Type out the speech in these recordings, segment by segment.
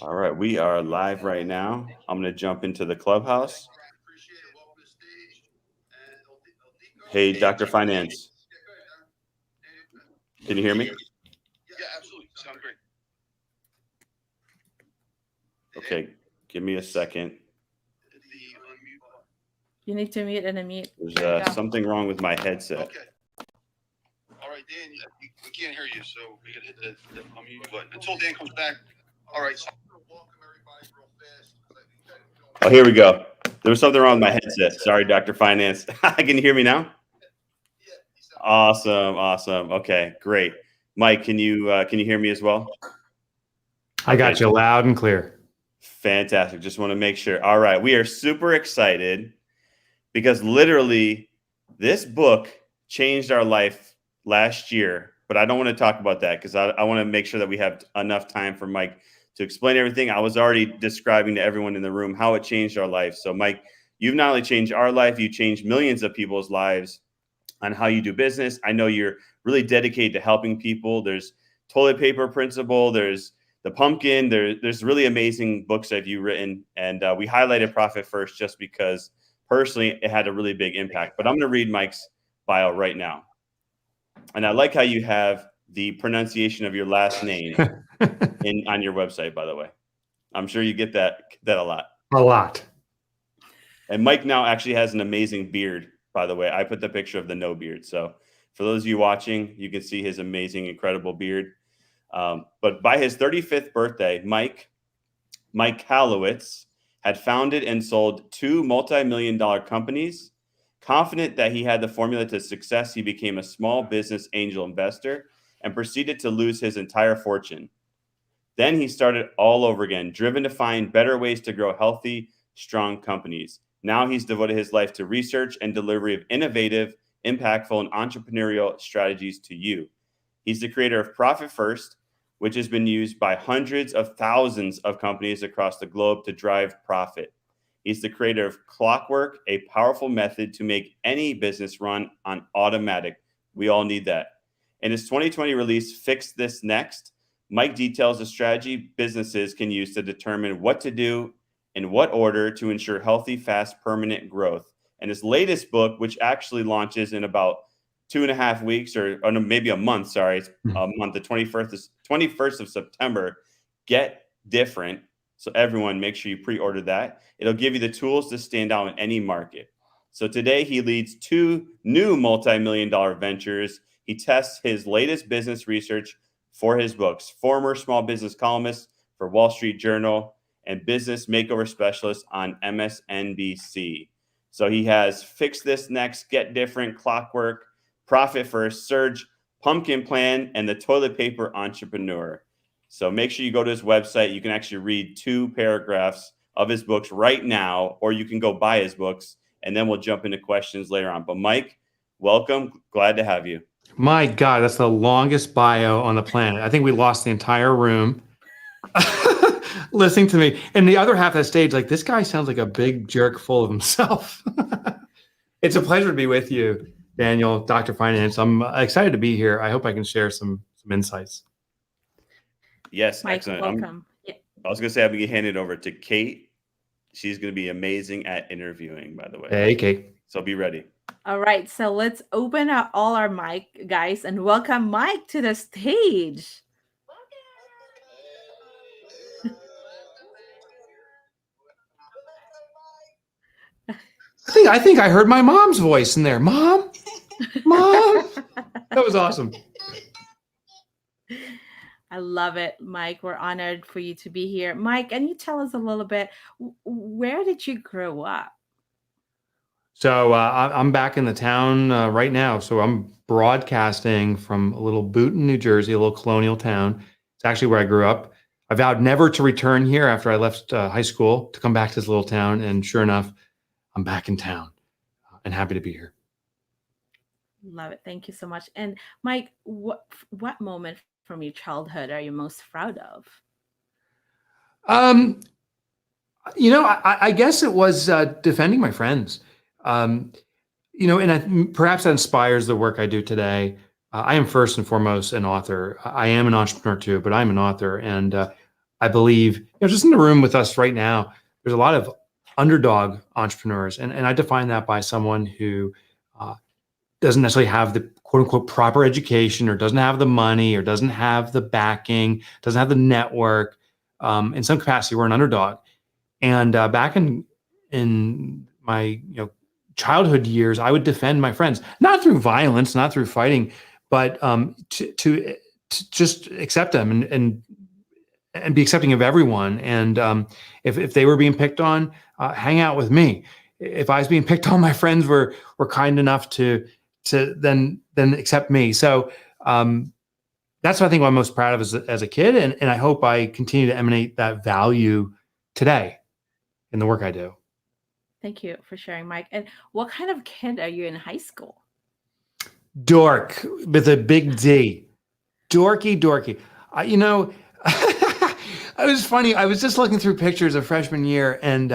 All right, we are live right now. I'm going to jump into the clubhouse. Hey, Dr. Finance, can you hear me? Yeah, absolutely. Sound great. Okay, give me a second. You need to mute and unmute. There's something wrong with my headset. Okay. All right, Dan, we can't hear you, so we can hit the unmute button until Dan comes back. All right. So Oh, here we go. There was something wrong with my headset. Sorry, Dr. Finance. Can you hear me now? Awesome. Okay, great. Mike, can you hear me as well? I got you loud and clear. Fantastic. Just want to make sure. All right, we are super excited because literally this book changed our life last year, but I don't want to talk about that because I want to make sure that we have enough time for Mike to explain everything. I was already describing to everyone in the room how it changed our life. So Mike, you've not only changed our life, you changed millions of people's lives on how you do business. I know you're really dedicated to helping people. There's Toilet Paper Principle, there's The Pumpkin, there's really amazing books that you've written. And we highlighted Profit First just because personally it had a really big impact. But I'm going to read Mike's bio right now. And I like how you have the pronunciation of your last name on your website, by the way. I'm sure you get that a lot. A lot. And Mike now actually has an amazing beard, by the way. I put the picture of the no beard. So for those of you watching, you can see his amazing, incredible beard. But by his 35th birthday, Michalowicz had founded and sold 2 multi-million-dollar companies. Confident that he had the formula to success, he became a small business angel investor and proceeded to lose his entire fortune. Then he started all over again, driven to find better ways to grow healthy, strong companies. Now he's devoted his life to research and delivery of innovative, impactful, and entrepreneurial strategies to you. He's the creator of Profit First, which has been used by hundreds of thousands of companies across the globe to drive profit. He's the creator of Clockwork, a powerful method to make any business run on automatic. We all need that. In his 2020 release, Fix This Next, Mike details the strategy businesses can use to determine what to do in what order to ensure healthy, fast, permanent growth. And his latest book, which actually launches in about 2.5 weeks or no, maybe a month, sorry, it's a month, the 21st of September, Get Different. So everyone, make sure you pre-order that. It'll give you the tools to stand out in any market. So today he leads 2 new multi-million-dollar ventures. He tests his latest business research for his books. Former small business columnist for Wall Street Journal and business makeover specialist on MSNBC. So he has Fix This Next, Get Different, Clockwork, Profit First, Surge, Pumpkin Plan, and the Toilet Paper Entrepreneur. So make sure you go to his website. You can actually read 2 paragraphs of his books right now, or you can go buy his books, and then we'll jump into questions later on. But Mike, welcome. Glad to have you. My God, that's the longest bio on the planet. I think we lost the entire room listening to me. And the other half of the stage, like, this guy sounds like a big jerk full of himself. It's a pleasure to be with you, Daniel, Dr. Finance. I'm excited to be here. I hope I can share some insights. Yes, Mike, excellent. welcome. I was going to say, I'm going to hand it over to Kate. She's going to be amazing at interviewing, by the way. Hey, Kate. So be ready. All right, so let's open up all our mic, guys, and welcome Mike to the stage. I think I heard my mom's voice in there. Mom? That was awesome. I love it, Mike. We're honored for you to be here. Mike, can you tell us a little bit, where did you grow up? So I'm back in the town right now. So I'm broadcasting from a little Boonton, New Jersey, a little colonial town. It's actually where I grew up. I vowed never to return here after I left high school to come back to this little town. And sure enough, I'm back in town and happy to be here. Love it. Thank you so much. And Mike, what moment from your childhood are you most proud of? I guess it was defending my friends. And perhaps that inspires the work I do today. I am first and foremost an author. I am an entrepreneur too, but I'm an author. And I believe, just in the room with us right now, there's a lot of underdog entrepreneurs. And I define that by someone who doesn't necessarily have the quote unquote proper education, or doesn't have the money, or doesn't have the backing, doesn't have the network. In some capacity, we're an underdog. And back in my childhood years, I would defend my friends, not through violence, not through fighting, but to just accept them and be accepting of everyone. And if they were being picked on, hang out with me. If I was being picked on, my friends were kind enough to then accept me. So that's what I think I'm most proud of as a kid, and I hope I continue to emanate that value today in the work I do. Thank you for sharing, Mike. And what kind of kid are you in high school? Dork with a big D. Dorky. It was funny. I was just looking through pictures of freshman year, and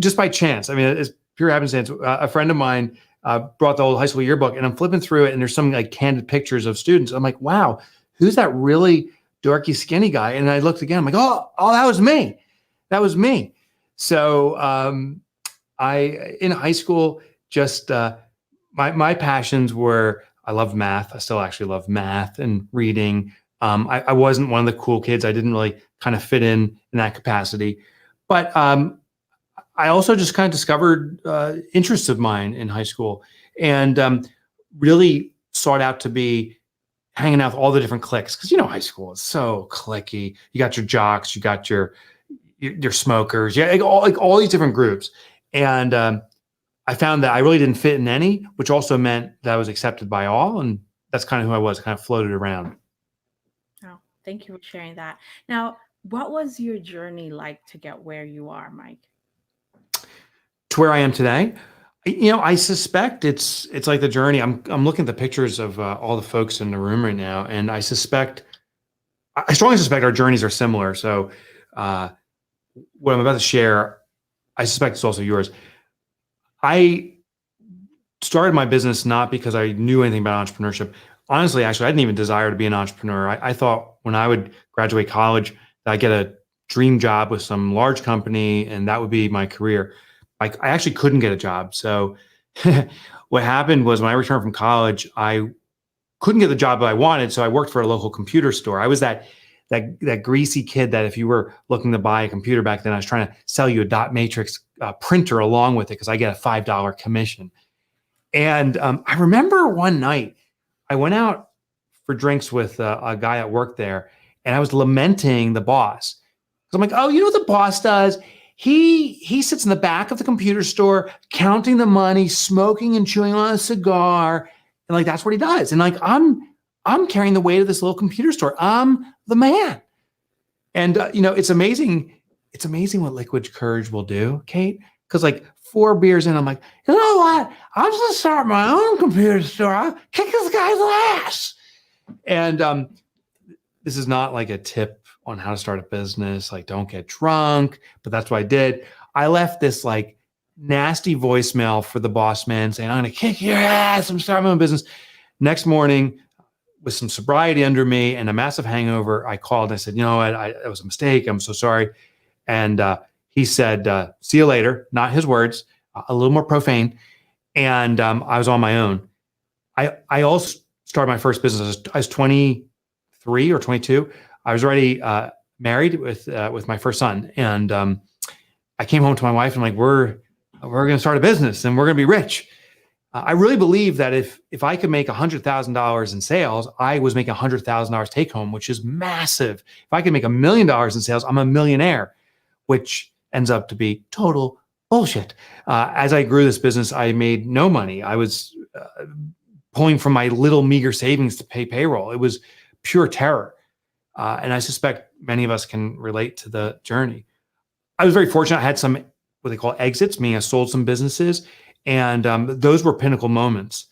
just by chance, I mean, it's pure happenstance, a friend of mine brought the old high school yearbook, and I'm flipping through it, and there's some like candid pictures of students. I'm like, wow, who's that really dorky, skinny guy? And I looked again. I'm like, oh, that was me. That was me. So I in high school, just my passions were, I loved math. I still actually love math and reading. I wasn't one of the cool kids. I didn't really kind of fit in that capacity. But I also just kind of discovered interests of mine in high school, and really sought out to be hanging out with all the different cliques. Because high school is so cliquey. You got your jocks, you got your smokers, like all these different groups. And I found that I really didn't fit in any, which also meant that I was accepted by all. And that's kind of who I was, kind of floated around. Oh, thank you for sharing that. Now, what was your journey like to get where you are, Mike? To where I am today, I suspect it's like the journey. I'm looking at the pictures of all the folks in the room right now, and I strongly suspect our journeys are similar. So what I'm about to share, I suspect it's also yours. I started my business not because I knew anything about entrepreneurship. Honestly, actually, I didn't even desire to be an entrepreneur. I thought when I would graduate college that I'd get a dream job with some large company, and that would be my career. I actually couldn't get a job. So what happened was, when I returned from college, I couldn't get the job that I wanted. So I worked for a local computer store. I was that greasy kid that if you were looking to buy a computer back then, I was trying to sell you a dot matrix printer along with it, because I get a $5 commission. And I remember one night I went out for drinks with a guy at work there, and I was lamenting the boss. So I'm like, oh, you know what the boss does? He sits in the back of the computer store, counting the money, smoking and chewing on a cigar. And like, that's what he does. And like, I'm carrying the weight of this little computer store. I'm the man. And, it's amazing. It's amazing what liquid courage will do, Kate. Because like 4 beers in, I'm like, you know what? I'm just going to start my own computer store. I'll kick this guy's ass. And this is not like a tip on how to start a business. Like, don't get drunk. But that's what I did. I left this like nasty voicemail for the boss man saying, I'm going to kick your ass. I'm starting my own business. Next morning, with some sobriety under me and a massive hangover, I called and I said, you know what? It was a mistake. I'm so sorry. And he said, see you later. Not his words, a little more profane. And I was on my own. I also started my first business. I was 23 or 22. I was already married with my first son. And I came home to my wife and like, we're going to start a business and we're going to be rich. I really believe that if I could make $100,000 in sales, I was making $100,000 take home, which is massive. If I could make $1 million in sales, I'm a millionaire, which ends up to be total bullshit. As I grew this business, I made no money. I was pulling from my little meager savings to pay payroll. It was pure terror. And I suspect many of us can relate to the journey. I was very fortunate. I had some what they call exits, meaning I sold some businesses. And those were pinnacle moments.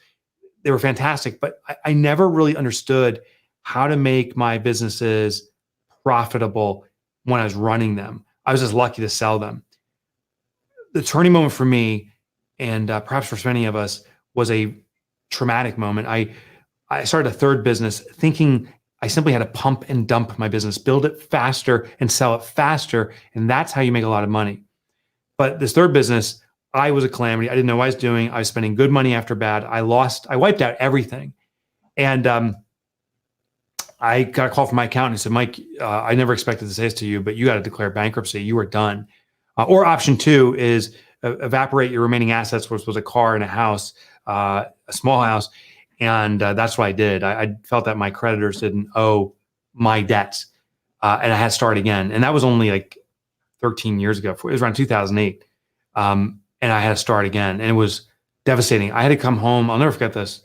They were fantastic, but I never really understood how to make my businesses profitable when I was running them. I was just lucky to sell them. The turning moment for me, and perhaps for many of us, was a traumatic moment. I started a third business thinking I simply had to pump and dump my business, build it faster and sell it faster. And that's how you make a lot of money. But this third business, I was a calamity. I didn't know what I was doing. I was spending good money after bad. I wiped out everything. And I got a call from my accountant. He said, Mike, I never expected to say this to you, but you got to declare bankruptcy. You are done. Or option two is evaporate your remaining assets, which was a car and a house, a small house. And that's what I did. I felt that my creditors didn't owe my debts. And I had to start again. And that was only like 13 years ago. It was around 2008. And I had to start again. And it was devastating. I had to come home. I'll never forget this.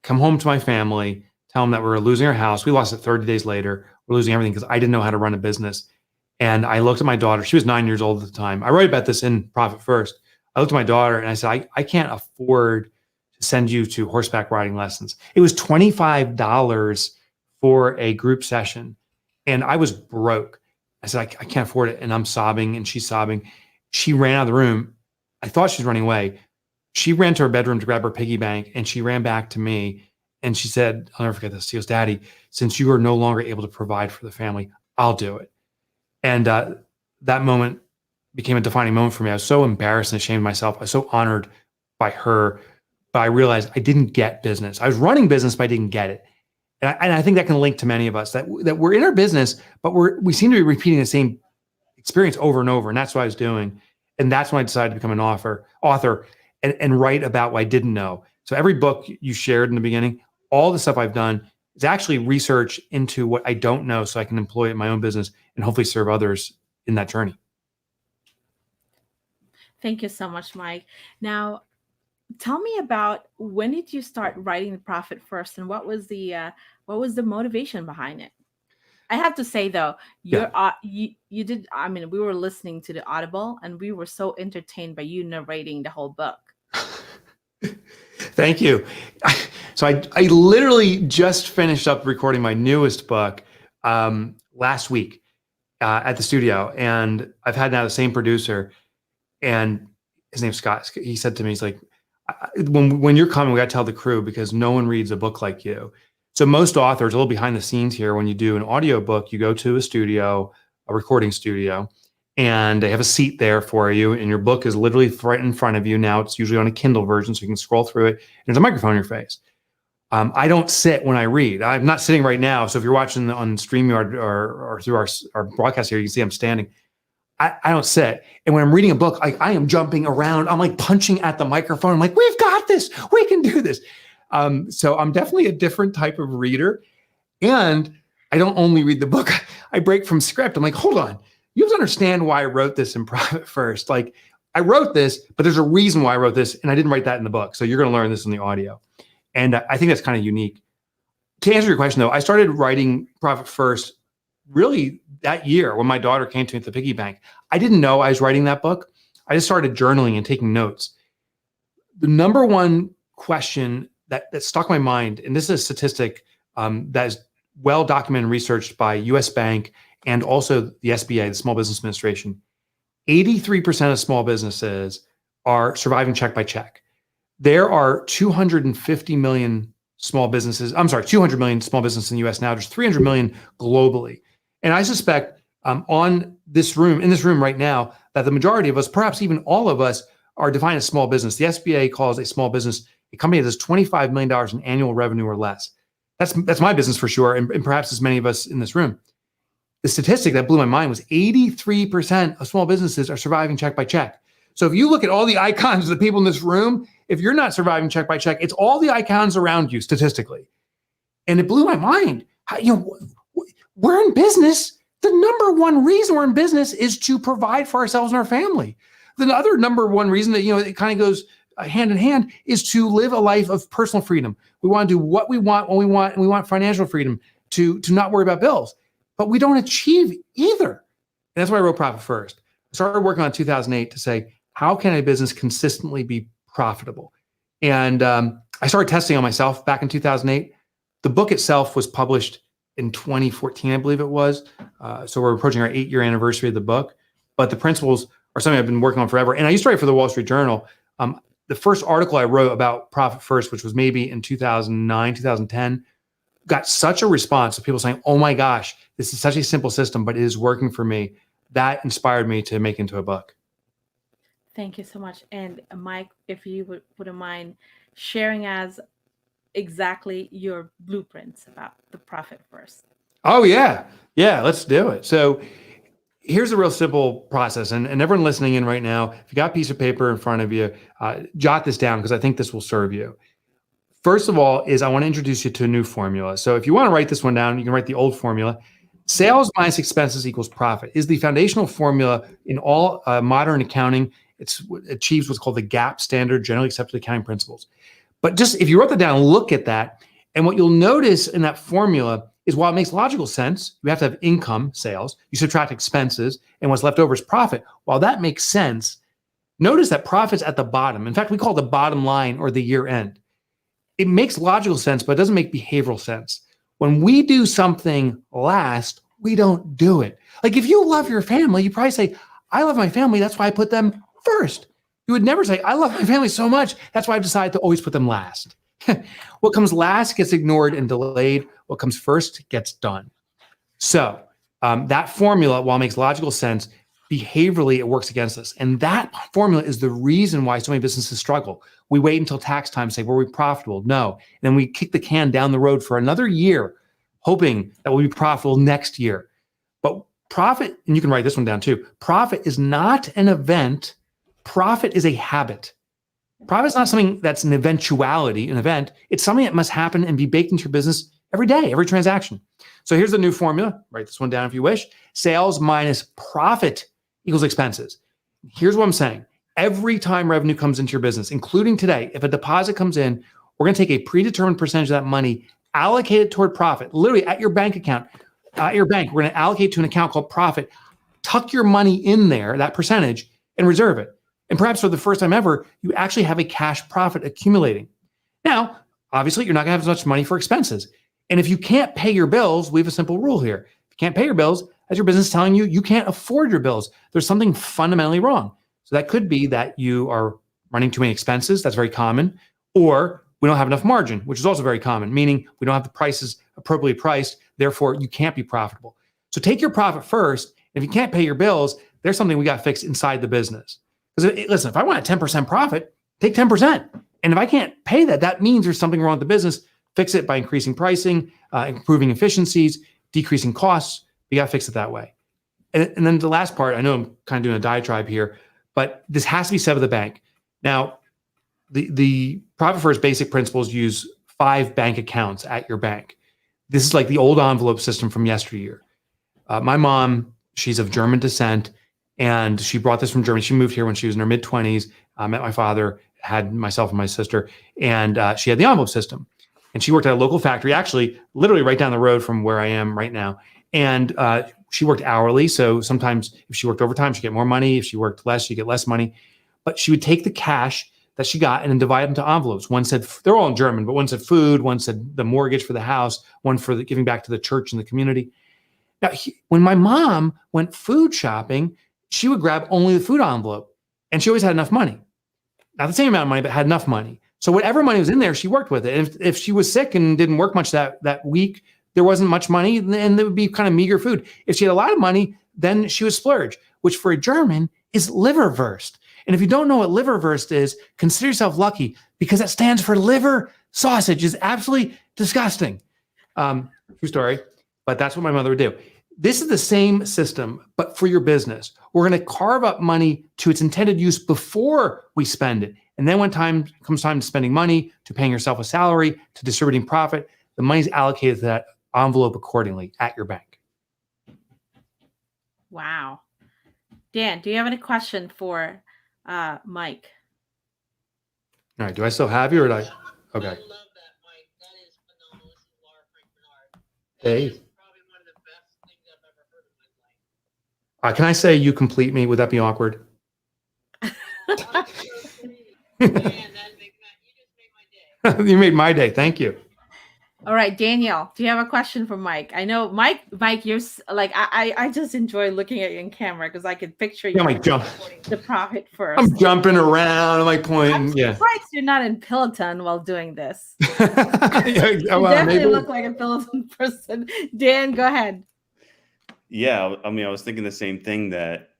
Come home to my family, tell them that we were losing our house. We lost it 30 days later. We're losing everything because I didn't know how to run a business. And I looked at my daughter. She was 9 years old at the time. I wrote about this in Profit First. I looked at my daughter and I said, I can't afford to send you to horseback riding lessons. It was $25 for a group session. And I was broke. I said, I can't afford it. And I'm sobbing and she's sobbing. She ran out of the room. I thought she was running away. She ran to her bedroom to grab her piggy bank and she ran back to me. And she said, I'll never forget this. She goes, Daddy, since you are no longer able to provide for the family, I'll do it. And that moment became a defining moment for me. I was so embarrassed and ashamed of myself. I was so honored by her, but I realized I didn't get business. I was running business, but I didn't get it. And I think that can link to many of us that we're in our business, but we seem to be repeating the same experience over and over. And that's what I was doing. And that's when I decided to become an author and write about what I didn't know. So every book you shared in the beginning, all the stuff I've done is actually research into what I don't know so I can employ it in my own business and hopefully serve others in that journey. Thank you so much, Mike. Now, tell me about when did you start writing Profit First, and what was the motivation behind it? I have to say though, you did. I mean, we were listening to the Audible, and we were so entertained by you narrating the whole book. Thank you. So I literally just finished up recording my newest book last week at the studio, and I've had now the same producer, and his name's Scott. He said to me, he's like, when you're coming, we got to tell the crew because no one reads a book like you. So most authors, a little behind the scenes here, when you do an audio book, you go to a studio, a recording studio, and they have a seat there for you. And your book is literally right in front of you. Now it's usually on a Kindle version, so you can scroll through it. And there's a microphone in your face. I don't sit when I read. I'm not sitting right now. So if you're watching on StreamYard or through our broadcast here, you can see I'm standing. I don't sit. And when I'm reading a book, I am jumping around. I'm like punching at the microphone. I'm like, we've got this. We can do this. So I'm definitely a different type of reader. And I don't only read the book. I break from script. I'm like, hold on. You have to understand why I wrote this in Profit First. Like, I wrote this, but there's a reason why I wrote this. And I didn't write that in the book. So you're going to learn this in the audio. And I think that's kind of unique. To answer your question, though, I started writing Profit First really that year when my daughter came to me at the piggy bank. I didn't know I was writing that book. I just started journaling and taking notes. The number one question that stuck in my mind, and this is a statistic that is well documented and researched by US Bank and also the SBA, the Small Business Administration, 83% of small businesses are surviving check by check. There are 250 million small businesses. I'm sorry, 200 million small businesses in the US now. There's 300 million globally. And I suspect in this room right now, that the majority of us, perhaps even all of us, are defined as small business. The SBA calls a small business a company that does $25 million in annual revenue or less. That's my business for sure, and perhaps as many of us in this room. The statistic that blew my mind was 83% of small businesses are surviving check by check. So if you look at all the icons of the people in this room, if you're not surviving check by check, it's all the icons around you statistically. And it blew my mind. We're in business. The number one reason we're in business is to provide for ourselves and our family. The other number one reason that, it kind of goes hand in hand is to live a life of personal freedom. We want to do what we want when we want, and we want financial freedom to not worry about bills. But we don't achieve either. And that's why I wrote Profit First. I started working on 2008 to say, how can a business consistently be profitable? And I started testing on myself back in 2008. The book itself was published in 2014, I believe it was. So we're approaching our 8-year anniversary of the book. But the principles are something I've been working on forever. And I used to write for the Wall Street Journal. The first article I wrote about Profit First, which was maybe in 2009, 2010, got such a response of people saying, oh my gosh, this is such a simple system, but it is working for me. That inspired me to make into a book. Thank you so much. And Mike, if you wouldn't mind sharing as exactly your blueprints about the profit first. Oh yeah. Yeah, let's do it. So here's a real simple process. And everyone listening in right now, if you got a piece of paper in front of you, jot this down because I think this will serve you. First of all is I want to introduce you to a new formula. So if you want to write this one down, you can write the old formula. Sales minus expenses equals profit is the foundational formula in all modern accounting. It achieves what's called the GAAP standard, generally accepted accounting principles. But just if you wrote that down, look at that. And what you'll notice in that formula is while it makes logical sense, you have to have income, sales, you subtract expenses, and what's left over is profit. While that makes sense, notice that profit's at the bottom. In fact, we call it the bottom line or the year end. It makes logical sense, but it doesn't make behavioral sense. When we do something last, we don't do it. Like if you love your family, you probably say, I love my family, that's why I put them first. You would never say, I love my family so much, that's why I've decided to always put them last. What comes last gets ignored and delayed. What comes first gets done. So that formula, while it makes logical sense, behaviorally, it works against us. And that formula is the reason why so many businesses struggle. We wait until tax time to say, were we profitable? No. And then we kick the can down the road for another year, hoping that we'll be profitable next year. But profit, and you can write this one down too, profit is not an event. Profit is a habit. Profit is not something that's an eventuality, an event. It's something that must happen and be baked into your business every day, every transaction. So here's the new formula. Write this one down if you wish. Sales minus profit equals expenses. Here's what I'm saying. Every time revenue comes into your business, including today, if a deposit comes in, we're going to take a predetermined percentage of that money, allocate it toward profit, literally at your bank account, at your bank. We're going to allocate to an account called profit, tuck your money in there, that percentage, and reserve it. And perhaps for the first time ever, you actually have a cash profit accumulating. Now, obviously, you're not going to have as much money for expenses. And if you can't pay your bills, we have a simple rule here. If you can't pay your bills, as your business is telling you, you can't afford your bills. There's something fundamentally wrong. So that could be that you are running too many expenses. That's very common. Or we don't have enough margin, which is also very common, meaning we don't have the prices appropriately priced. Therefore, you can't be profitable. So take your profit first. If you can't pay your bills, there's something we got to fix inside the business. Because listen, if I want a 10% profit, take 10%. And if I can't pay that, that means there's something wrong with the business. Fix it by increasing pricing, improving efficiencies, decreasing costs. You got to fix it that way. And then the last part, I know I'm kind of doing a diatribe here, but this has to be set with the bank. Now, the Profit First basic principles use 5 bank accounts at your bank. This is like the old envelope system from yesteryear. My mom, she's of German descent, and she brought this from Germany. She moved here when she was in her mid-20s, met my father, had myself and my sister, and she had the envelope system. And she worked at a local factory, actually, literally right down the road from where I am right now. And she worked hourly. So sometimes if she worked overtime, she'd get more money. If she worked less, she'd get less money. But she would take the cash that she got and then divide them into envelopes. One said, they're all in German, but one said food, one said the mortgage for the house, one for the giving back to the church and the community. Now, when my mom went food shopping, she would grab only the food envelope, and she always had enough money. Not the same amount of money, but had enough money. So whatever money was in there, she worked with it. And if she was sick and didn't work much that week, there wasn't much money, and there would be kind of meager food. If she had a lot of money, then she would splurge, which for a German is liverwurst. And if you don't know what liverwurst is, consider yourself lucky, because that stands for liver sausage. Is absolutely disgusting. True story, but that's what my mother would do. This is the same system, but for your business. We're going to carve up money to its intended use before we spend it. And then when comes time to spending money, to paying yourself a salary, to distributing profit, the money's allocated to that envelope accordingly at your bank. Wow. Dan, do you have any question for Mike? All right. Do I still have you, or did I? Okay. I love that, Mike. That is phenomenal. This is Laura Frank Bernard. Hey. That is probably one of the best things I've ever heard in my life. Can I say you complete me? Would that be awkward? Man, you just made my day. You made my day. Thank you. All right, Danielle, do you have a question for Mike? I know Mike, you're like I just enjoy looking at you in camera because I can picture you Yeah, I'm like the profit I'm first. jumping around. I'm like I'm pointing. Yeah. surprised you're not in Peloton while doing this. Yeah, You well, definitely maybe- look like a Peloton person. Dan, go ahead. Yeah, I mean, I was thinking the same thing, that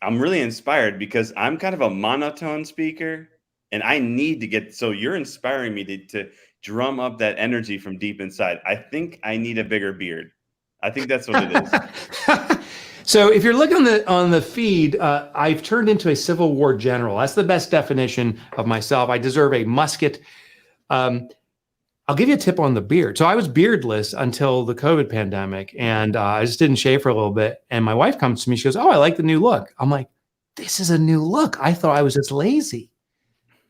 I'm really inspired because I'm kind of a monotone speaker and I need to get, so you're inspiring me to drum up that energy from deep inside. I think I need a bigger beard. I think that's what it is. So if you're looking on the feed, I've turned into a Civil War general. That's the best definition of myself. I deserve a musket. I'll give you a tip on the beard. So I was beardless until the COVID pandemic, and I just didn't shave for a little bit. And my wife comes to me, she goes, "Oh, I like the new look." I'm like, "This is a new look. I thought I was just lazy."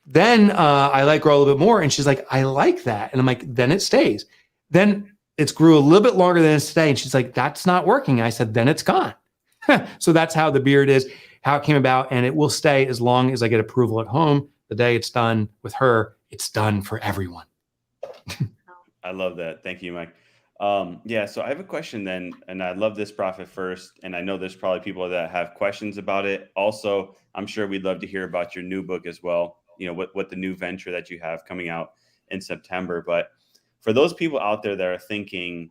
Then I let grow a little bit more, and she's like, "I like that." And I'm like, "Then it stays." Then it's grew a little bit longer than it's today. And she's like, "That's not working." I said, "Then it's gone." So that's how the beard is, how it came about, and it will stay as long as I get approval at home. The day it's done with her, it's done for everyone. I love that. Thank you, Mike. Yeah, so I have a question then, and I love this profit first, and I know there's probably people that have questions about it. Also, I'm sure we'd love to hear about your new book as well. You know, what the new venture that you have coming out in September. But for those people out there that are thinking,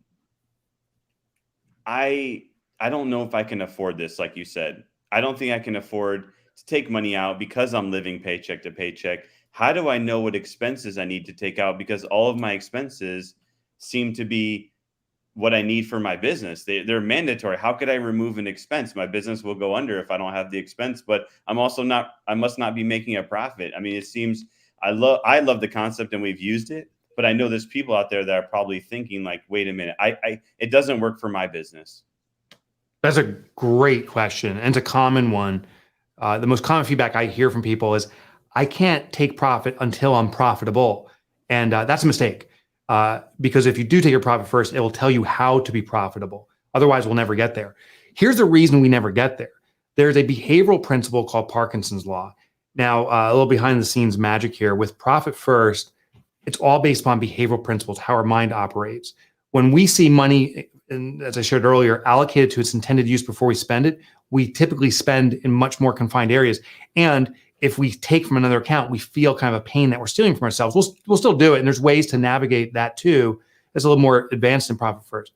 I don't know if I can afford this, like you said. I don't think I can afford to take money out because I'm living paycheck to paycheck. How do I know what expenses I need to take out? Because all of my expenses seem to be what I need for my business. They're mandatory. How could I remove an expense? My business will go under if I don't have the expense, but I must not be making a profit. I mean, it seems I love the concept and we've used it, but I know there's people out there that are probably thinking like, wait a minute, it doesn't work for my business. That's a great question, and it's a common one. The most common feedback I hear from people is, "I can't take profit until I'm profitable," and that's a mistake. Because if you do take your profit first, it will tell you how to be profitable. Otherwise, we'll never get there. Here's the reason we never get there. There's a behavioral principle called Parkinson's law. Now, a little behind the scenes magic here. With profit first, it's all based upon behavioral principles, how our mind operates. When we see money, and as I shared earlier, allocated to its intended use before we spend it, we typically spend in much more confined areas. And if we take from another account, we feel kind of a pain that we're stealing from ourselves. We'll still do it. And there's ways to navigate that too. It's a little more advanced than profit first.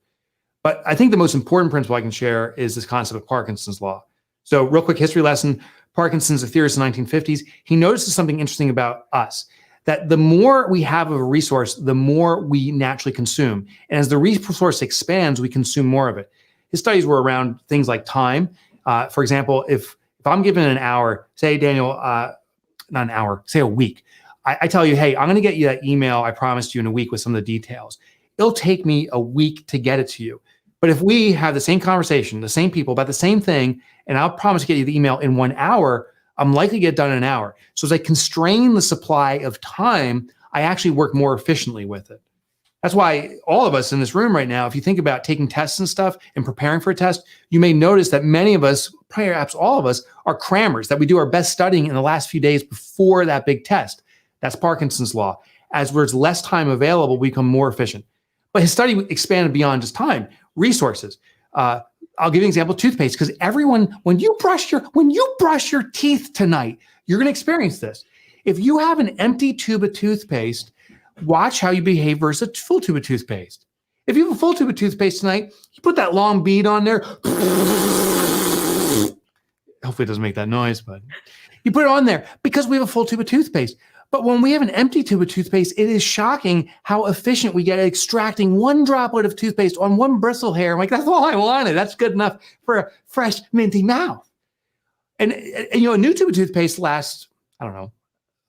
But I think the most important principle I can share is this concept of Parkinson's law. So real quick history lesson. Parkinson's a theorist in the 1950s. He notices something interesting about us, that the more we have of a resource, the more we naturally consume. And as the resource expands, we consume more of it. His studies were around things like time. For example, if I'm given an hour, say, Daniel, not an hour, say a week, I tell you, hey, I'm going to get you that email I promised you in a week with some of the details. It'll take me a week to get it to you. But if we have the same conversation, the same people about the same thing, and I'll promise to get you the email in 1 hour, I'm likely to get it done in an hour. So as I constrain the supply of time, I actually work more efficiently with it. That's why all of us in this room right now, if you think about taking tests and stuff and preparing for a test, you may notice that many of us, perhaps all of us, are crammers, that we do our best studying in the last few days before that big test. That's Parkinson's law. As there's less time available, we become more efficient. But his study expanded beyond just time, resources. I'll give you an example, toothpaste, because everyone, when you brush your teeth tonight, you're going to experience this. If you have an empty tube of toothpaste, watch how you behave versus a full tube of toothpaste. If you have a full tube of toothpaste tonight, you put that long bead on there. Hopefully it doesn't make that noise, but you put it on there because we have a full tube of toothpaste. But when we have an empty tube of toothpaste, it is shocking how efficient we get at extracting one droplet of toothpaste on one bristle hair. I'm like, that's all I wanted. That's good enough for a fresh, minty mouth. And a new tube of toothpaste lasts, I don't know,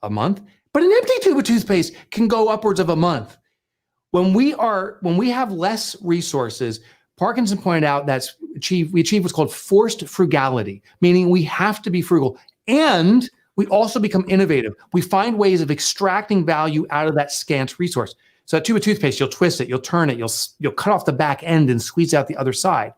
a month. But an empty tube of toothpaste can go upwards of a month. When we have less resources, Parkinson pointed out that we achieve what's called forced frugality, meaning we have to be frugal. And we also become innovative. We find ways of extracting value out of that scant resource. So that tube of toothpaste, you'll twist it, you'll turn it, you'll cut off the back end and squeeze out the other side.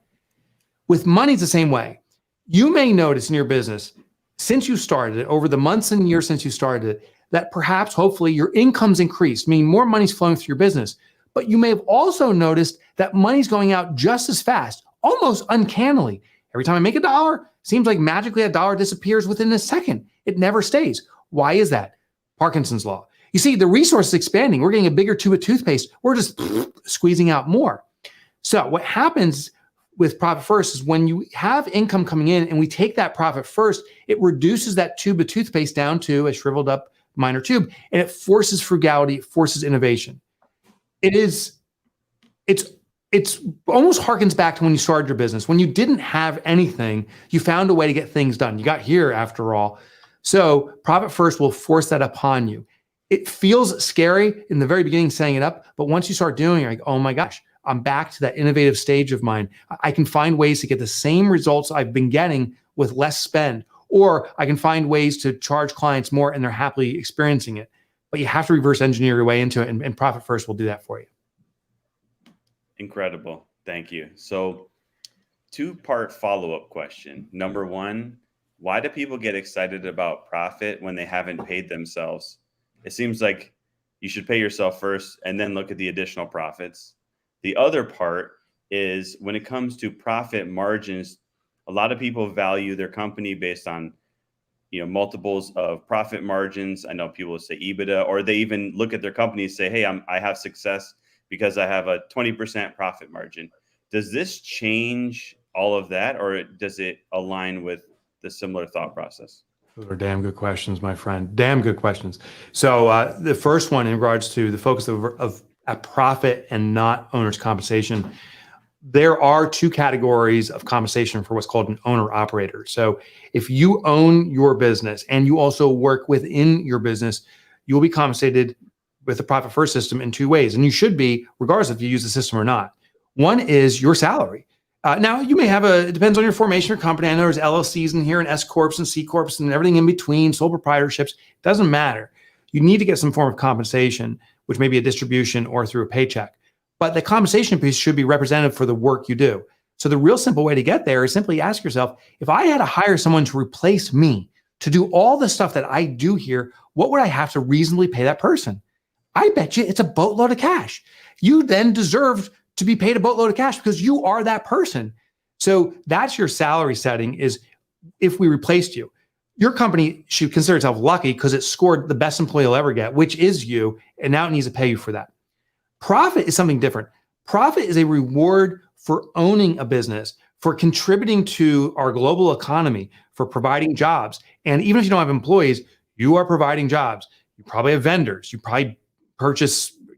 With money, it's the same way. You may notice in your business, since you started it, over the months and years since you started it, that perhaps, hopefully, your income's increased, meaning more money's flowing through your business. But you may have also noticed that money's going out just as fast, almost uncannily. Every time I make $1, seems like magically $1 disappears within a second. It never stays. Why is that? Parkinson's law. You see, the resource is expanding. We're getting a bigger tube of toothpaste. We're just squeezing out more. So what happens with profit first is when you have income coming in and we take that profit first, it reduces that tube of toothpaste down to a shriveled up minor tube, and it forces frugality, it forces innovation. It's almost harkens back to when you started your business. When you didn't have anything, you found a way to get things done. You got here after all. So profit first will force that upon you. It feels scary in the very beginning setting it up, but once you start doing it, you're like, oh my gosh, I'm back to that innovative stage of mine. I can find ways to get the same results I've been getting with less spend, or I can find ways to charge clients more and they're happily experiencing it. But you have to reverse engineer your way into it, and profit first will do that for you. Incredible. Thank you. So 2-part follow-up question. Number 1, why do people get excited about profit when they haven't paid themselves? It seems like you should pay yourself first and then look at the additional profits. The other part is when it comes to profit margins, a lot of people value their company based on, multiples of profit margins. I know people say EBITDA, or they even look at their company and say, hey, I have success because I have a 20% profit margin. Does this change all of that, or does it align with the similar thought process? Those are damn good questions, my friend. Damn good questions. So the first one in regards to the focus of a profit and not owner's compensation, there are 2 categories of compensation for what's called an owner operator. So if you own your business and you also work within your business, you will be compensated with the profit first system in 2 ways. And you should be, regardless if you use the system or not. One is your salary. Now, you may have it depends on your formation of your company. I know there's LLCs in here and S Corps and C Corps and everything in between, sole proprietorships. Doesn't matter. You need to get some form of compensation, which may be a distribution or through a paycheck. But the compensation piece should be representative for the work you do. So the real simple way to get there is simply ask yourself, if I had to hire someone to replace me to do all the stuff that I do here, what would I have to reasonably pay that person? I bet you it's a boatload of cash. You then deserve to be paid a boatload of cash because you are that person. So that's your salary setting, is if we replaced you. Your company should consider itself lucky because it scored the best employee you'll ever get, which is you, and now it needs to pay you for that. Profit is something different. Profit is a reward for owning a business, for contributing to our global economy, for providing jobs. And even if you don't have employees, you are providing jobs. You probably have vendors. You probably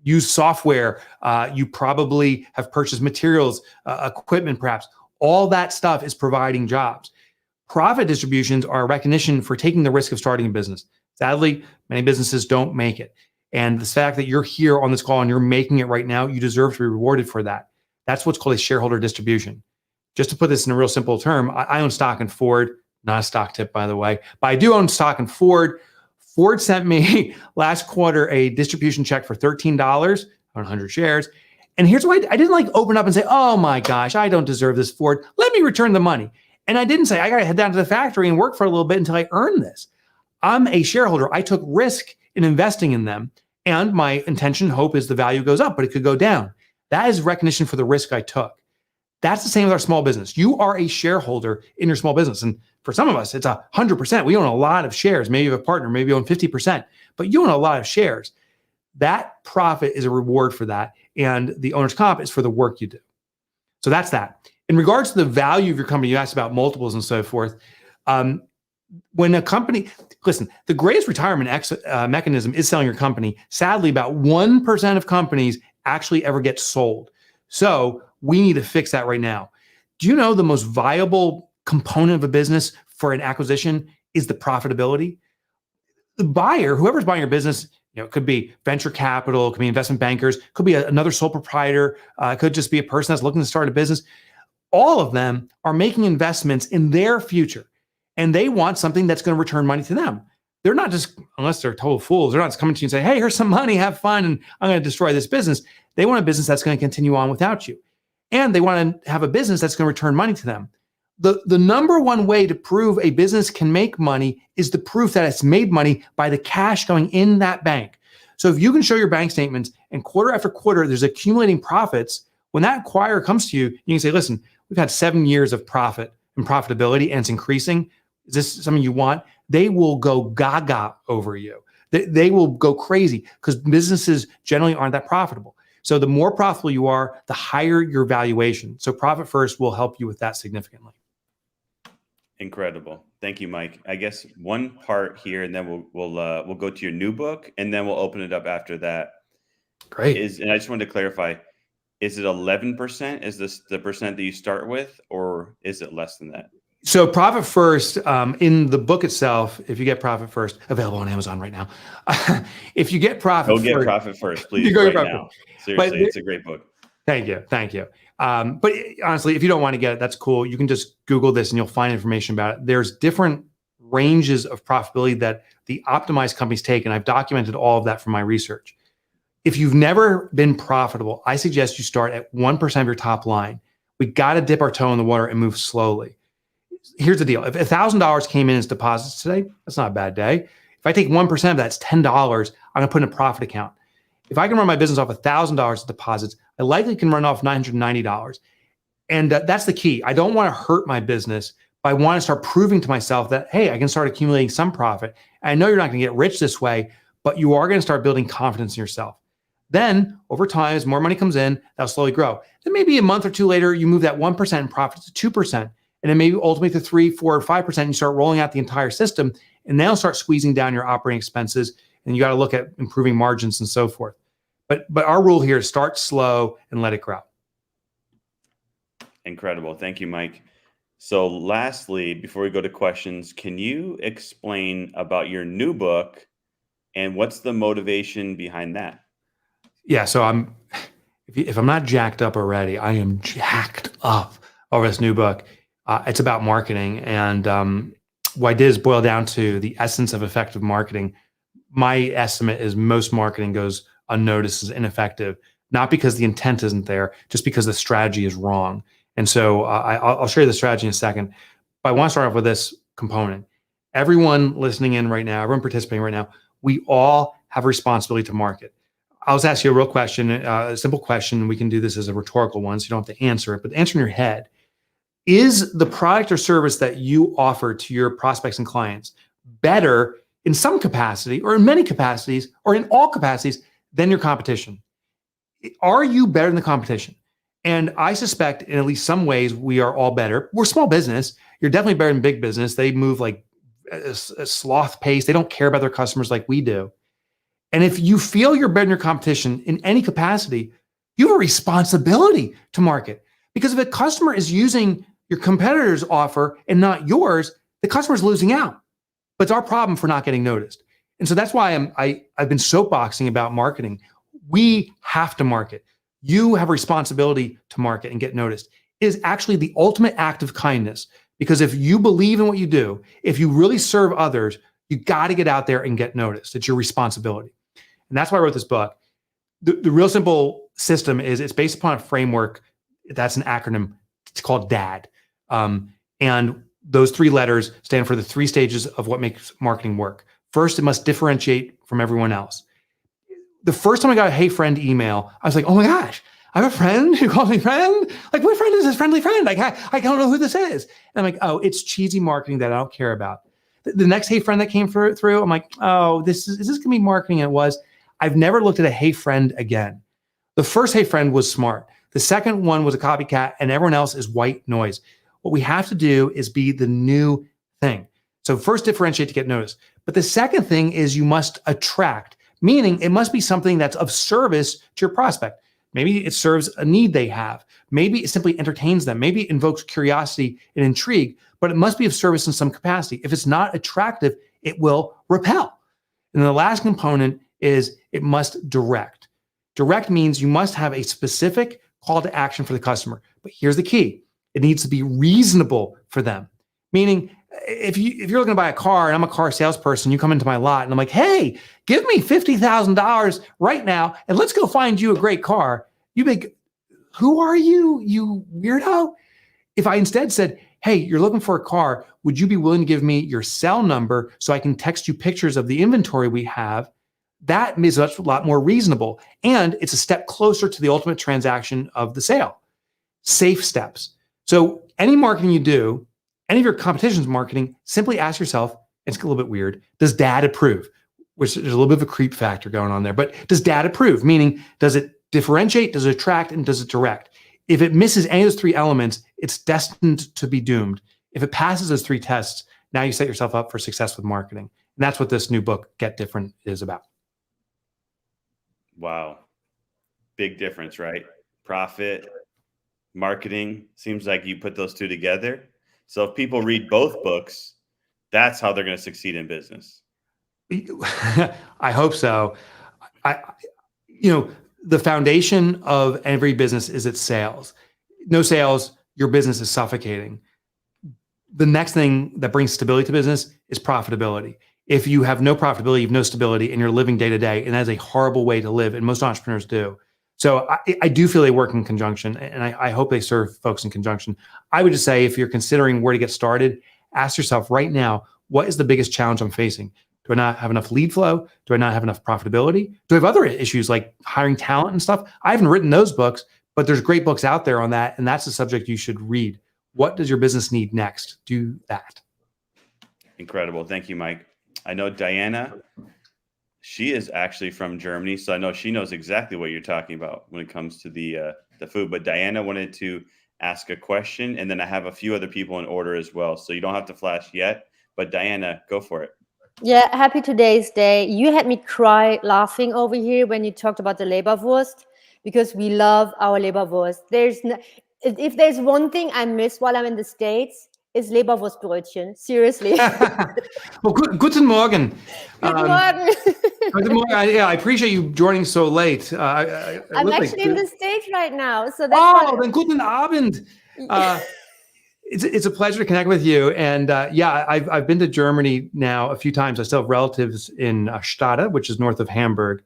use software. You probably have purchased materials, equipment, perhaps. All that stuff is providing jobs. Profit distributions are a recognition for taking the risk of starting a business. Sadly, many businesses don't make it. And the fact that you're here on this call and you're making it right now, you deserve to be rewarded for that. That's what's called a shareholder distribution. Just to put this in a real simple term, I own stock in Ford, not a stock tip, by the way, but I do own stock in Ford. Ford sent me last quarter a distribution check for $13 on 100 shares. And here's why I didn't open up and say, oh my gosh, I don't deserve this, Ford. Let me return the money. And I didn't say, I got to head down to the factory and work for a little bit until I earn this. I'm a shareholder. I took risk in investing in them. And my intention, hope is the value goes up, but it could go down. That is recognition for the risk I took. That's the same with our small business. You are a shareholder in your small business. And for some of us, it's 100%. We own a lot of shares. Maybe you have a partner, maybe you own 50%, but you own a lot of shares. That profit is a reward for that. And the owner's comp is for the work you do. So that's that. In regards to the value of your company, you asked about multiples and so forth. When a company, listen, the greatest retirement mechanism is selling your company. Sadly, about 1% of companies actually ever get sold. So we need to fix that right now. Do you know the most viable component of a business for an acquisition is the profitability? The buyer, whoever's buying your business, it could be venture capital, it could be investment bankers, could be another sole proprietor, it could just be a person that's looking to start a business. All of them are making investments in their future, and they want something that's going to return money to them. They're not just, unless they're total fools, they're not just coming to you and say, hey, here's some money, have fun, and I'm going to destroy this business. They want a business that's going to continue on without you. And they want to have a business that's going to return money to them. The number one way to prove a business can make money is the proof that it's made money by the cash going in that bank. So if you can show your bank statements and quarter after quarter, there's accumulating profits. When that acquirer comes to you, you can say, listen, we've had 7 years of profit and profitability, and it's increasing. Is this something you want? They will go gaga over you. They will go crazy because businesses generally aren't that profitable. So the more profitable you are, the higher your valuation. So Profit First will help you with that significantly. Incredible. Thank you, Mike. I guess one part here, and then we'll go to your new book, and then we'll open it up after that. Great. And I just wanted to clarify, is it 11%? Is this the percent that you start with, or is it less than that? So Profit First, in the book itself, if you get Profit First, available on Amazon right now. If you get Profit First. Go get Profit First, please, You go right get now. Seriously, it's a great book. Thank you. Thank you. But honestly, if you don't want to get it, that's cool. You can just Google this and you'll find information about it. There's different ranges of profitability that the optimized companies take, and I've documented all of that from my research. If you've never been profitable, I suggest you start at 1% of your top line. We got to dip our toe in the water and move slowly. Here's the deal. If $1,000 came in as deposits today, that's not a bad day. If I take 1% of that, it's $10. I'm going to put in a profit account. If I can run my business off $1,000 of deposits, I likely can run off $990. And that's the key. I don't want to hurt my business, but I want to start proving to myself that, hey, I can start accumulating some profit. And I know you're not going to get rich this way, but you are going to start building confidence in yourself. Then over time, as more money comes in, that'll slowly grow. Then maybe a month or two later, you move that 1% in profit to 2%. And then maybe ultimately to 3, 4, or 5%, and you start rolling out the entire system, and they'll start squeezing down your operating expenses, and you got to look at improving margins and so forth. But our rule here is start slow and let it grow. Incredible. Thank you, Mike. So lastly, before we go to questions, can you explain about your new book and what's the motivation behind that? Yeah, so if I'm not jacked up already, I am jacked up over this new book. It's about marketing, and what I did is boil down to the essence of effective marketing. My estimate is most marketing goes unnoticed, is ineffective, not because the intent isn't there, just because the strategy is wrong. And so I'll show you the strategy in a second, but I want to start off with this component. Everyone listening in right now, everyone participating right now, we all have a responsibility to market. I'll just ask you a real question, a simple question. We can do this as a rhetorical one, so you don't have to answer it, but answer in your head. Is the product or service that you offer to your prospects and clients better in some capacity or in many capacities or in all capacities than your competition? Are you better than the competition? And I suspect in at least some ways we are all better. We're small business. You're definitely better than big business. They move like a sloth pace. They don't care about their customers like we do. And if you feel you're better than your competition in any capacity, you have a responsibility to market. Because if a customer is using your competitor's offer and not yours, the customer's losing out. But it's our problem for not getting noticed. And so that's why I've been soapboxing about marketing. We have to market. You have a responsibility to market and get noticed. It is actually the ultimate act of kindness, because if you believe in what you do, if you really serve others, you got to get out there and get noticed. It's your responsibility. And that's why I wrote this book. The real simple system is it's based upon a framework. That's an acronym. It's called DAD. And those 3 letters stand for the 3 stages of what makes marketing work. First, it must differentiate from everyone else. The first time I got a "Hey friend" email, I was like, oh my gosh, I have a friend who calls me friend. Like, what friend is this friendly friend? Like, I don't know who this is. And I'm like, oh, it's cheesy marketing that I don't care about. The next "Hey friend" that came through, I'm like, oh, is this going to be marketing? And it was. I've never looked at a "Hey friend" again. The first "Hey friend" was smart. The second one was a copycat, and everyone else is white noise. What we have to do is be the new thing. So first, differentiate to get noticed. But the second thing is you must attract, meaning it must be something that's of service to your prospect. Maybe it serves a need they have. Maybe it simply entertains them. Maybe it invokes curiosity and intrigue, but it must be of service in some capacity. If it's not attractive, it will repel. And the last component is it must direct. Direct means you must have a specific call to action for the customer. But here's the key. It needs to be reasonable for them. Meaning, if you're looking to buy a car and I'm a car salesperson, you come into my lot and I'm like, hey, give me $50,000 right now and let's go find you a great car. You think, who are you, you weirdo? If I instead said, hey, you're looking for a car, would you be willing to give me your cell number so I can text you pictures of the inventory we have? that is a lot more reasonable. And it's a step closer to the ultimate transaction of the sale. Safe steps. So any marketing you do, any of your competition's marketing, simply ask yourself, it's a little bit weird, does dad approve? Which there's a little bit of a creep factor going on there, but does dad approve? Meaning, does it differentiate, does it attract, and does it direct? If it misses any of those three elements, it's destined to be doomed. If it passes those three tests, now you set yourself up for success with marketing. And that's what this new book, Get Different, is about. Wow. Big difference, right? Profit, marketing. Seems like you put those two together. So if people read both books, that's how they're going to succeed in business. I hope so. The foundation of every business is its sales. No sales, your business is suffocating. The next thing that brings stability to business is profitability. If you have no profitability, you have no stability, and you're living day to day, and that is a horrible way to live, and most entrepreneurs do. So I do feel they work in conjunction, and I hope they serve folks in conjunction. I would just say, if you're considering where to get started, ask yourself right now, what is the biggest challenge I'm facing? Do I not have enough lead flow? Do I not have enough profitability? Do I have other issues like hiring talent and stuff? I haven't written those books, but there's great books out there on that, and that's the subject you should read. What does your business need next? Do that. Incredible. Thank you, Mike. I know Diana, she is actually from Germany, so I know she knows exactly what you're talking about when it comes to the food. But Diana wanted to ask a question, and then I have a few other people in order as well. So you don't have to flash yet, but Diana, go for it. Yeah, happy today's day. You had me cry laughing over here when you talked about the Leberwurst, because we love our Leberwurst. If there's one thing I miss while I'm in the States, it's Leberwurstbrötchen. Seriously. Well, guten Morgen. Good morning. Guten Morgen. Yeah, I appreciate you joining so late. I'm actually in the States right now, so that's then guten Abend. It's a pleasure to connect with you. And I've been to Germany now a few times. I still have relatives in Stade, which is north of Hamburg,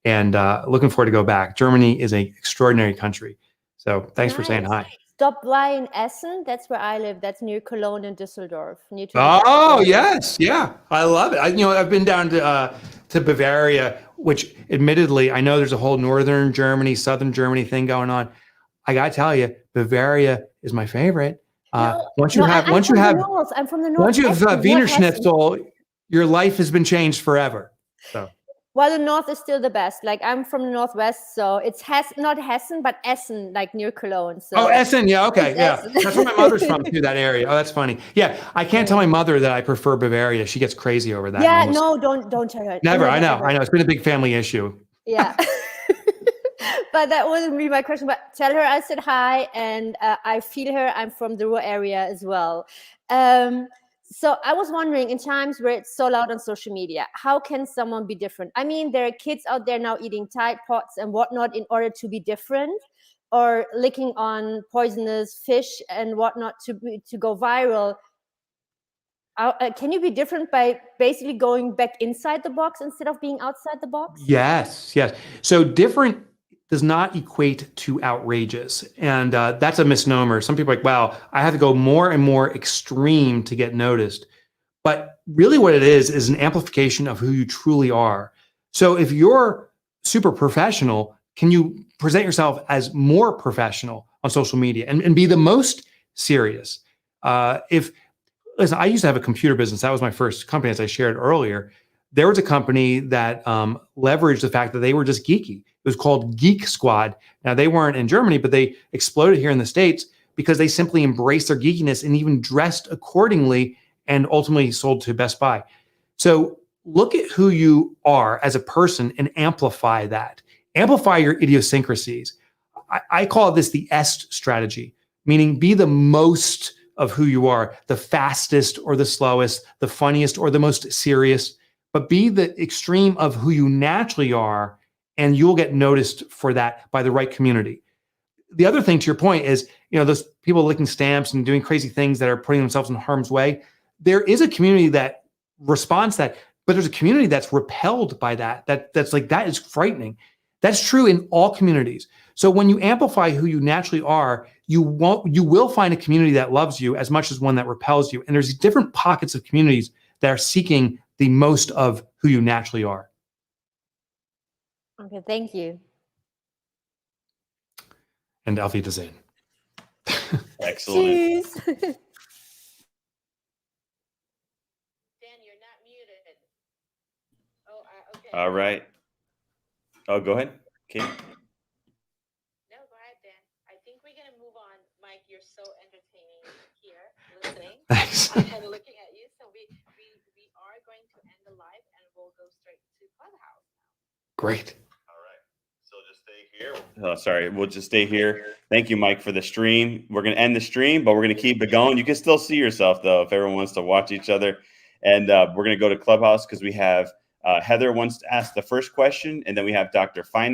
and looking forward to go back. Germany is an extraordinary country. So thanks for saying hi. Stop by in Essen. That's where I live. That's near Cologne and Düsseldorf. Yes. Yeah. I love it. I've been down to Bavaria, which admittedly, I know there's a whole northern Germany, southern Germany thing going on. I got to tell you, Bavaria is my favorite. Once you have Wiener Schnitzel, your life has been changed forever. So. Well, the north is still the best. Like, I'm from the northwest, so it's not Hessen, but Essen, like near Cologne. So. Oh, Essen, yeah, okay, yeah. That's where my mother's from too, that area. Oh, that's funny. Yeah, I can't tell my mother that I prefer Bavaria. She gets crazy over that. Yeah, no, don't tell her. Never, I know. It's been a big family issue. Yeah. But that wouldn't be my question. But tell her I said hi, and I feel her. I'm from the rural area as well. So I was wondering, in times where it's so loud on social media, how can someone be different? I mean, there are kids out there now eating Tide Pods and whatnot in order to be different, or licking on poisonous fish and whatnot to go viral. Can you be different by basically going back inside the box instead of being outside the box? Yes. So different does not equate to outrageous. And that's a misnomer. Some people are like, wow, I have to go more and more extreme to get noticed. But really what it is an amplification of who you truly are. So if you're super professional, can you present yourself as more professional on social media and be the most serious? Listen, I used to have a computer business. That was my first company, as I shared earlier. There was a company that leveraged the fact that they were just geeky. It was called Geek Squad. Now, they weren't in Germany, but they exploded here in the States because they simply embraced their geekiness and even dressed accordingly and ultimately sold to Best Buy. So look at who you are as a person and amplify that. Amplify your idiosyncrasies. I call this the EST strategy, meaning be the most of who you are, the fastest or the slowest, the funniest or the most serious, but be the extreme of who you naturally are, and you'll get noticed for that by the right community. The other thing, to your point, is, those people licking stamps and doing crazy things that are putting themselves in harm's way. There is a community that responds to that, but there's a community that's repelled by that. That's like, that is frightening. That's true in all communities. So when you amplify who you naturally are, you will find a community that loves you as much as one that repels you. And there's different pockets of communities that are seeking the most of who you naturally are. Okay, thank you. And Auf Wiedersehen. Excellent. Tschüss. Dan, you're not muted. Oh, okay. All right. Oh, go ahead, Kate. No, go ahead, Dan. I think we're gonna move on. Mike, you're so entertaining here, listening Thanks. and looking at you. So we are going to end the live and we'll go straight to Clubhouse now. Great. All right. So just stay here. Oh, sorry. We'll just stay here. Thank you, Mike, for the stream. We're going to end the stream, but we're going to keep it going. You can still see yourself, though, if everyone wants to watch each other. And we're going to go to Clubhouse because we have Heather wants to ask the first question, and then we have Dr. Finance.